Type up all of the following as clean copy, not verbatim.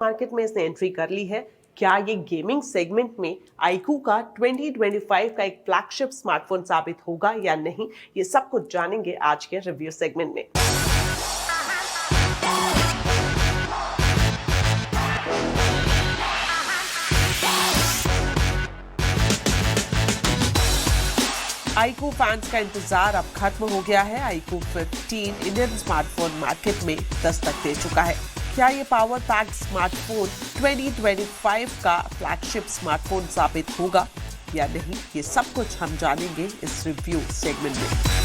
Market में इसने entry कर ली है। क्या ये गेमिंग सेगमेंट में iQOO का 2025 का एक फ्लैगशिप स्मार्टफोन साबित होगा या नहीं, ये सब कुछ जानेंगे आज के रिव्यू सेगमेंट में। iQOO फैंस का इंतजार अब खत्म हो गया है। iQOO 15 इंडियन स्मार्टफोन मार्केट में दस्तक दे चुका है। क्या ये पावर पैक्ड स्मार्टफोन 2025 का फ्लैगशिप स्मार्टफोन साबित होगा या नहीं, ये सब कुछ हम जानेंगे इस रिव्यू सेगमेंट में।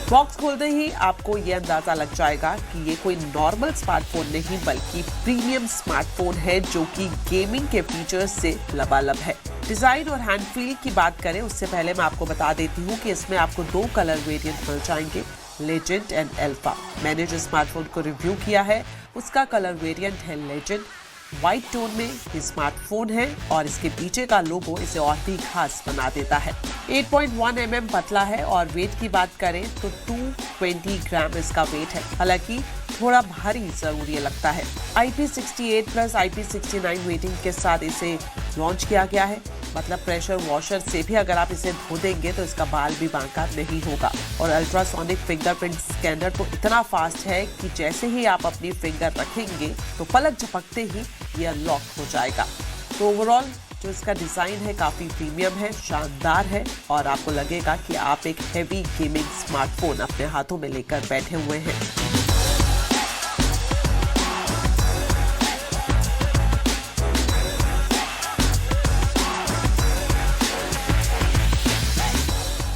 बॉक्स खोलते ही आपको ये अंदाजा लग जाएगा कि ये कोई नॉर्मल स्मार्टफोन नहीं बल्कि प्रीमियम स्मार्टफोन है जो कि गेमिंग के फीचर्स से लबालब है। डिजाइन और हैंड फील की बात करें उससे पहले मैं आपको बता देती हूँ कि इसमें आपको 2 कलर वेरिएंट मिल जाएंगे, लेजेंड एंड अल्फा। मैंने जो स्मार्टफोन को रिव्यू किया है उसका कलर वेरिएंट है लेजेंड। व्हाइट टोन में ये स्मार्टफोन है और इसके पीछे का लोगो इसे और भी खास बना देता है। 8.1 mm पतला है और वेट की बात करें तो 220 ग्राम इसका वेट है। हालांकि थोड़ा भारी जरूर ये लगता है। IP68 प्लस IP69 रेटिंग के साथ इसे लॉन्च किया गया है। मतलब प्रेशर वॉशर से भी अगर आप इसे धो देंगे तो इसका बाल भी बांका नहीं होगा। और अल्ट्रासोनिक फिंगरप्रिंट स्कैनर तो इतना फास्ट है कि जैसे ही आप अपनी फिंगर रखेंगे तो पलक झपकते ही ये अनलॉक हो जाएगा। तो ओवरऑल जो इसका डिजाइन है काफी प्रीमियम है, शानदार है और आपको लगेगा कि आप एक हेवी गेमिंग स्मार्टफोन अपने हाथों में लेकर बैठे हुए हैं।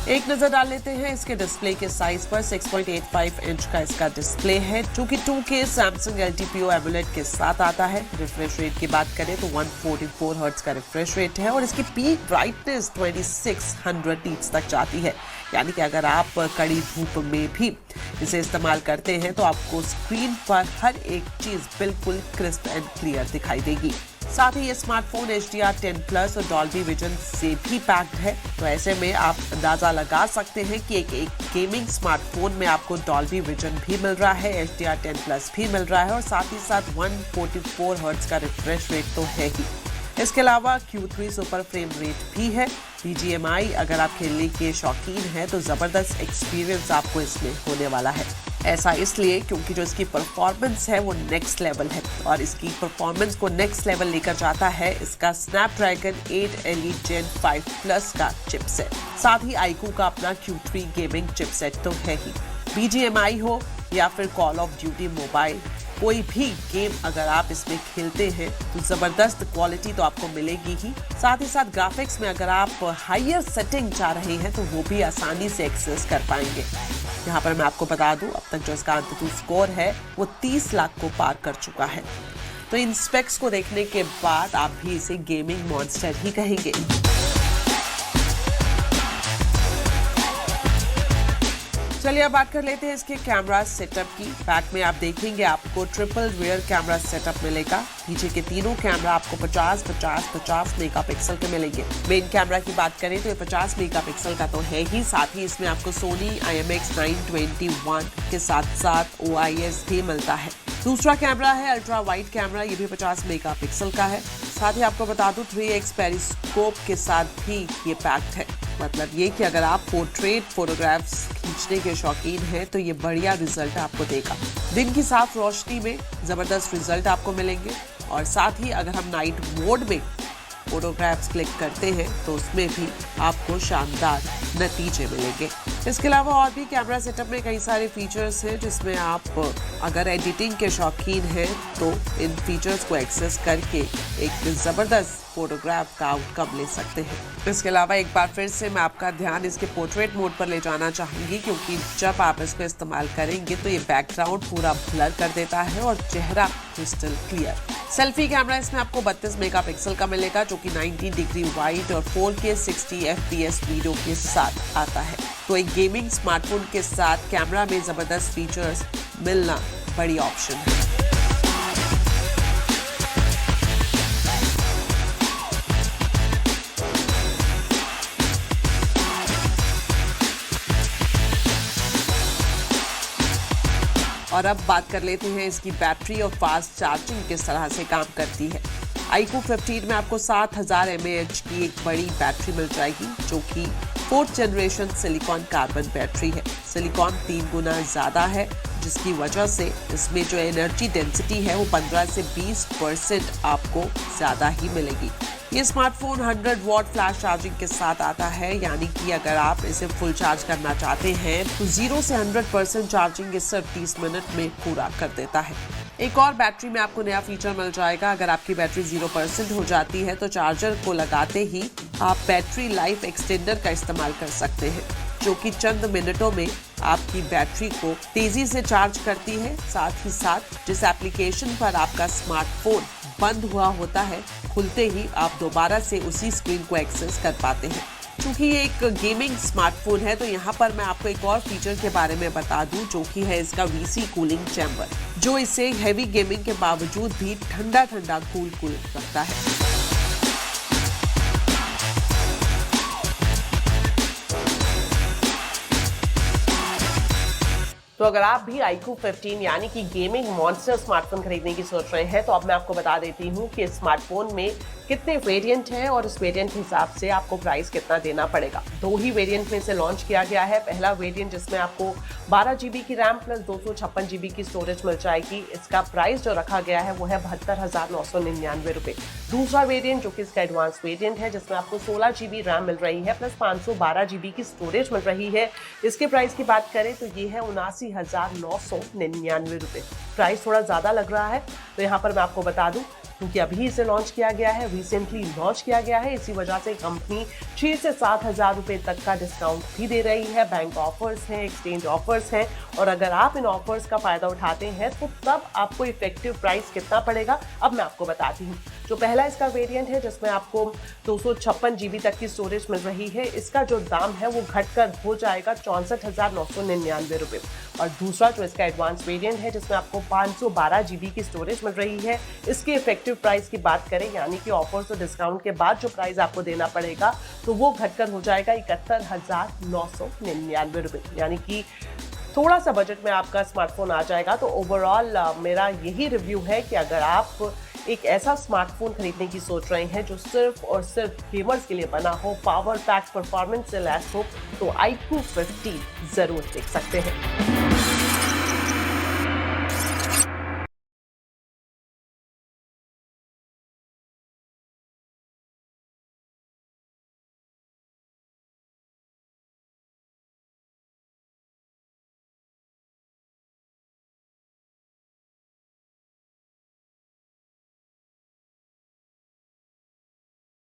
एक नजर डाल लेते हैं इसके डिस्प्ले के साइज पर। 6.85 इंच का इसका डिस्प्ले है जो कि 2K सैमसंग LTPO एमुलेट के साथ आता है। रिफ्रेश रेट की बात करें तो 144 हर्ट्ज का रिफ्रेश रेट है और इसकी पीक ब्राइटनेस 2600 नीट्स तक जाती है। यानी कि अगर आप कड़ी धूप में भी इसे इस्तेमाल करते हैं तो आपको स्क्रीन पर हर एक चीज बिल्कुल क्रिस्प एंड क्लियर दिखाई देगी। साथ ही ये स्मार्टफोन HDR10 प्लस और डॉल्बी विजन से भी पैक्ड है। तो ऐसे में आप अंदाजा लगा सकते हैं कि एक गेमिंग स्मार्टफोन में आपको डॉल्बी विजन भी मिल रहा है, HDR10 प्लस भी मिल रहा है और साथ ही साथ 144 हर्ट्ज का रिफ्रेश रेट तो है ही। इसके अलावा Q3 सुपर फ्रेम रेट भी है। BGMI अगर आप खेलने के शौकीन हैं तो जबरदस्त एक्सपीरियंस आपको इसमें होने वाला है। ऐसा इसलिए क्योंकि जो इसकी परफॉर्मेंस है वो नेक्स्ट लेवल है और इसकी परफॉर्मेंस को नेक्स्ट लेवल लेकर जाता है इसका स्नैपड्रैगन 8 Elite Gen 5 Plus का चिपसेट। साथ ही iQOO का अपना Q3 गेमिंग चिपसेट तो है ही। BGMI हो या फिर कॉल ऑफ ड्यूटी मोबाइल, कोई भी गेम अगर आप इसमें खेलते हैं तो जबरदस्त क्वालिटी तो आपको मिलेगी ही। साथ ही साथ ग्राफिक्स में अगर आप हायर सेटिंग चाह रहे हैं तो वो भी आसानी से एक्सेस कर पाएंगे। यहाँ पर मैं आपको बता दूं अब तक जो इसका अंततः स्कोर है वो 30 लाख को पार कर चुका है। तो इन स्पेक्स को देखने के बाद आप भी इसे गेमिंग मॉन्स्टर ही कहेंगे। चलिए अब बात कर लेते हैं इसके कैमरा सेटअप की। बैक में आप देखेंगे आपको ट्रिपल रियर कैमरा सेटअप मिलेगा। पीछे के तीनों कैमरा आपको 50 मेगापिक्सल के मिलेंगे। मेन कैमरा की बात करें तो ये 50 मेगापिक्सल का तो है ही, साथ ही इसमें आपको सोनी IMX 921 के साथ साथ OIS भी मिलता है। दूसरा कैमरा है अल्ट्रा वाइड कैमरा, ये भी 50 मेगापिक्सल का है। साथ ही आपको बता दूं 3x पेरिस्कोप के साथ भी ये पैक्ड है। मतलब ये कि अगर आप पोर्ट्रेट फोटोग्राफ्स खींचने के शौकीन हैं तो ये बढ़िया रिजल्ट आपको देगा। दिन की साफ रोशनी में जबरदस्त रिजल्ट आपको मिलेंगे और साथ ही अगर हम नाइट मोड में फोटोग्राफ्स क्लिक करते हैं तो उसमें भी आपको शानदार नतीजे मिलेंगे। इसके अलावा और भी कैमरा सेटअप में कई सारे फीचर्स हैं जिसमें आप अगर एडिटिंग के शौकीन हैं तो इन फीचर्स को एक्सेस करके एक जबरदस्त फोटोग्राफ का आउटकम ले सकते हैं। इसके अलावा एक बार फिर से मैं आपका ध्यान इसके पोर्ट्रेट मोड पर ले जाना चाहूंगी क्योंकि जब आप इसको इस्तेमाल करेंगे तो ये बैकग्राउंड पूरा ब्लर कर देता है और चेहरा क्रिस्टल क्लियर। सेल्फी कैमरा इसमें आपको 32 मेगापिक्सल का मिलेगा जो कि 90 डिग्री वाइड और 4K 60 FPS वीडियो के साथ आता है। तो एक गेमिंग स्मार्टफोन के साथ कैमरा में जबरदस्त फीचर्स मिलना बड़ी ऑप्शन है। और अब बात कर लेते हैं इसकी बैटरी और फास्ट चार्जिंग किस तरह से काम करती है। iQOO 15 में आपको 7000 mAh की एक बड़ी बैटरी मिल जाएगी, जो कि 4th generation silicon carbon battery है। सिलिकॉन 3 गुना ज़्यादा है, जिसकी वजह से इसमें जो एनर्जी डेंसिटी है वो 15 से 20% आपको ज़्यादा ही मिलेगी। ये स्मार्टफोन 100 वॉट फ्लैश चार्जिंग के साथ आता है, यानी कि अगर आप इसे फुल चार्ज करना चाहते हैं तो 0 से 100% चार्जिंग इस सिर्फ 30 मिनट में पूरा कर देता है। एक और बैटरी में आपको नया फीचर मिल जाएगा। अगर आपकी बैटरी 0% हो जाती है तो चार्जर को लगाते ही आप बैटरी लाइफ एक्सटेंडर का इस्तेमाल कर सकते हैं, जो कि चंद मिनटों में आपकी बैटरी को तेजी से चार्ज करती है। साथ ही साथ जिस एप्लीकेशन पर आपका स्मार्टफोन बंद हुआ होता है, खुलते ही आप दोबारा से उसी स्क्रीन को एक्सेस कर पाते हैं। क्योंकि ये एक गेमिंग स्मार्टफोन है तो यहाँ पर मैं आपको एक और फीचर के बारे में बता दूं, जो कि है इसका VC कूलिंग चैम्बर, जो इसे हैवी गेमिंग के बावजूद भी ठंडा कूल रखता है। तो अगर आप भी iQOO 15 यानी कि गेमिंग मॉन्स्टर स्मार्टफोन खरीदने की सोच रहे हैं तो अब मैं आपको बता देती हूँ कि स्मार्टफोन में कितने वेरिएंट हैं और इस वेरिएंट के हिसाब से आपको प्राइस कितना देना पड़ेगा। 2 ही वेरिएंट में इसे लॉन्च किया गया है। पहला वेरिएंट जिसमें आपको 12 GB की रैम प्लस 256 GB की स्टोरेज मिल जाएगी। इसका प्राइस जो रखा गया है वो है 72,999 रुपये। दूसरा वेरिएंट जो कि इसका एडवांस वेरिएंट है, जिसमें आपको 16 GB रैम मिल रही है प्लस 512 GB की स्टोरेज मिल रही है। इसके प्राइस की बात करें तो ये है 79,999 रुपये। प्राइस थोड़ा ज़्यादा लग रहा है, तो यहाँ पर मैं आपको बता दूँ क्योंकि अभी इसे लॉन्च किया गया है, रिसेंटली लॉन्च किया गया है, इसी वजह से कंपनी 6 से 7,000 रुपये तक का डिस्काउंट भी दे रही है। बैंक ऑफर्स हैं, एक्सचेंज ऑफर्स हैं, और अगर आप इन ऑफर्स का फ़ायदा उठाते हैं तो तब आपको इफेक्टिव प्राइस कितना पड़ेगा अब मैं आपको बताती हूँ। जो पहला इसका वेरिएंट है जिसमें आपको 256 GB तक की स्टोरेज मिल रही है, इसका जो दाम है वो घटकर हो जाएगा 64,999 रुपये। और दूसरा जो इसका एडवांस वेरिएंट है जिसमें आपको 512 GB की स्टोरेज मिल रही है, इसके इफेक्टिव प्राइस की बात करें यानी कि ऑफर्स और डिस्काउंट के बाद जो प्राइस आपको देना पड़ेगा तो वो घटकर हो जाएगा 71,999 रुपये, यानी कि थोड़ा सा बजट में आपका स्मार्टफोन आ जाएगा। तो ओवरऑल मेरा यही रिव्यू है कि अगर आप एक ऐसा स्मार्टफोन खरीदने की सोच रहे हैं जो सिर्फ और सिर्फ गेमर्स के लिए बना हो, पावर पैक परफॉर्मेंस से लैस हो, तो iQOO 15 जरूर देख सकते हैं।